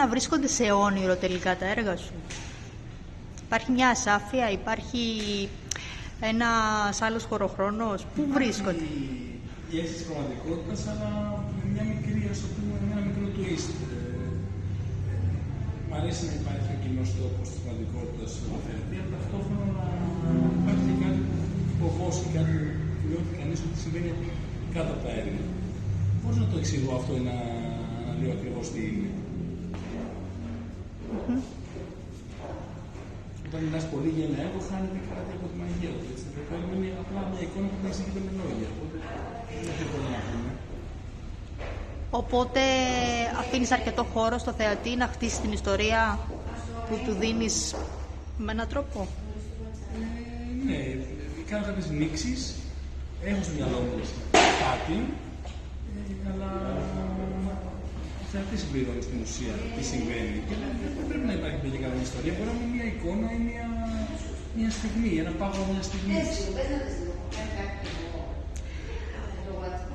να βρίσκονται σε όνειρο τελικά τα έργα σου. Υπάρχει μια ασάφεια, υπάρχει ένας άλλος χωροχρόνος. Πού βρίσκονται? Η αίσθηση πραγματικότητας, αλλά με μια μικρή, ας το πούμε, ένα μικρό twist. Μ' αρέσει να υπάρχει ο κοινός τόπος της πραγματικότητας στο θεατή, αλλά ταυτόχρονα να υπάρχει και κάτι που υποβώσει, κάτι που νιώθει κανείς ότι συμβαίνει κάτω από τα έργα. Πώς να το εξηγώ αυτό ή να λέω ακριβώς τι είναι? Όταν μιλάς πολύ για ένα έργο, χάνεται κάτι από τη μαγεία του. Το έργο είναι απλά μια εικόνα που δεν εξηγείται με λόγια. Οπότε δεν έχει πολύ να πούμε. Οπότε αφήνεις αρκετό χώρο στο θεατή να χτίσει την ιστορία που του δίνεις με έναν τρόπο. Ναι, κάνω κάποιες νήξεις, έχω στο μυαλό μου κάτι, αλλά ο θεατής συμπληρώνει στην ουσία τι συμβαίνει. Και δεν πρέπει να υπάρχει μια καλή ιστορία, μπορεί να είναι μια εικόνα ή μια στιγμή, ένα πάγο μια στιγμή.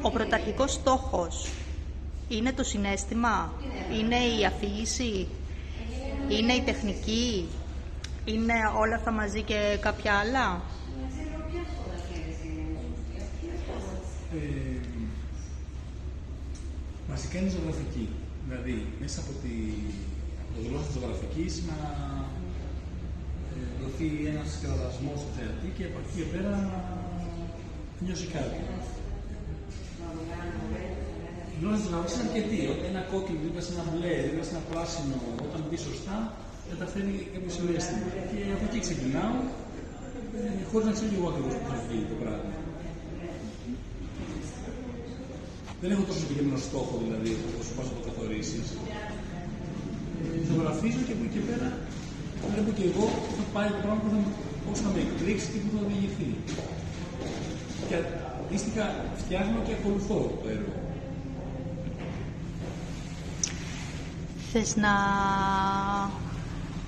Ο πρωταρχικός στόχος είναι το συναίσθημα, είναι η αφήγηση, είναι η τεχνική, είναι όλα αυτά μαζί και κάποια άλλα. Βασικά είναι ζωγραφική. Δηλαδή, μέσα από τη γλώσσα της ζωγραφικής να δοθεί ένας κραδασμός στο θεατή και από εκεί και πέρα να νιώσει κάτι. Η γλώσσα της ζωγραφικής είναι αρκετή. Όταν ένα κόκκινο δίπλα σε ένα μπλε, δίπλα σε ένα πράσινο, όταν μπει σωστά, μεταφέρει κάποιο συναίσθημα. Και από εκεί ξεκινάω, χωρίς να ξέρω εγώ ακριβώς πώς θα βγει το πράγμα. Δεν έχω τόσο συγκεκριμένο στόχο, δηλαδή, όσο πας να το καθορίσεις. Ζωγραφίζω και από εκεί και πέρα βλέπω και εγώ θα πάει το πράγμα πώς θα με εκπλήξει και πού θα οδηγηθεί. Και αντίστοιχα φτιάχνω και ακολουθώ το έργο. Θες να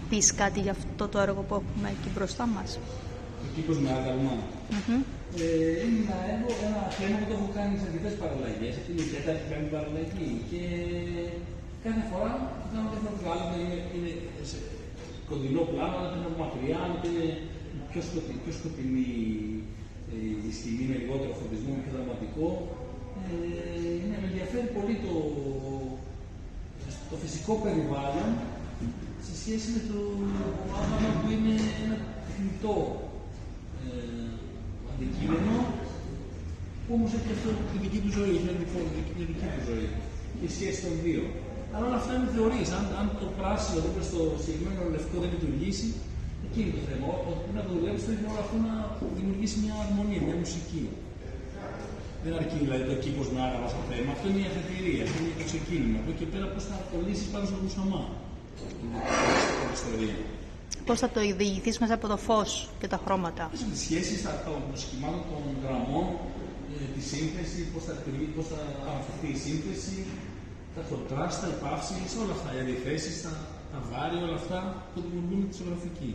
πεις κάτι για αυτό το έργο που έχουμε εκεί μπροστά μας? Ο κήπος με άγαλμα. Είναι ένα έργο, ένα θέμα που το έχω κάνει σε αρκετές παραλλαγές. Αυτή είναι η τέταρτη πέμπτη παραλλαγή. Και κάθε φορά το κάνω διαφορετικά. Άλλο είναι σε κοντινό πλάνο, άλλο είναι από μακριά, άλλο είναι πιο σκοτεινή η στιγμή, με λιγότερο φωτισμό, πιο δραματικό. Με ενδιαφέρει πολύ το φυσικό περιβάλλον σε σχέση με το άγαλμα που είναι ένα τεχνητό αντικείμενο, που όμως έχει αυτό τη δική του ζωή, μια δική του ζωή, η σχέση των δύο. Αλλά όλα αυτά είναι θεωρίες. Αν το πράσινο δίπλα στο συγκεκριμένο λευκό δεν λειτουργήσει, εκεί είναι το θέμα. Πρέπει να το δουλέψει, πρέπει όλο αυτό να δημιουργήσει μια αρμονία, μια μουσική. Δεν αρκεί δηλαδή το κήπος με άγαλμα στο θέμα. Αυτό είναι η αφετηρία, αυτό είναι το ξεκίνημα. Από εκεί και πέρα πώς θα κολλήσει πάνω στο μουσαμά. Είναι η ιστορία. Πώς θα το διηγηθείς μέσα από το φως και τα χρώματα? Μέσα τις σχέσεις των σχημάτων των γραμμών, τη σύνθεση, πώς θα αμφιθεί η σύνθεση, τα κοντράστα, οι παύσεις, όλα αυτά, οι αντιθέσεις, τα βάρη, όλα αυτά που δημιουργούν τη ζωγραφική.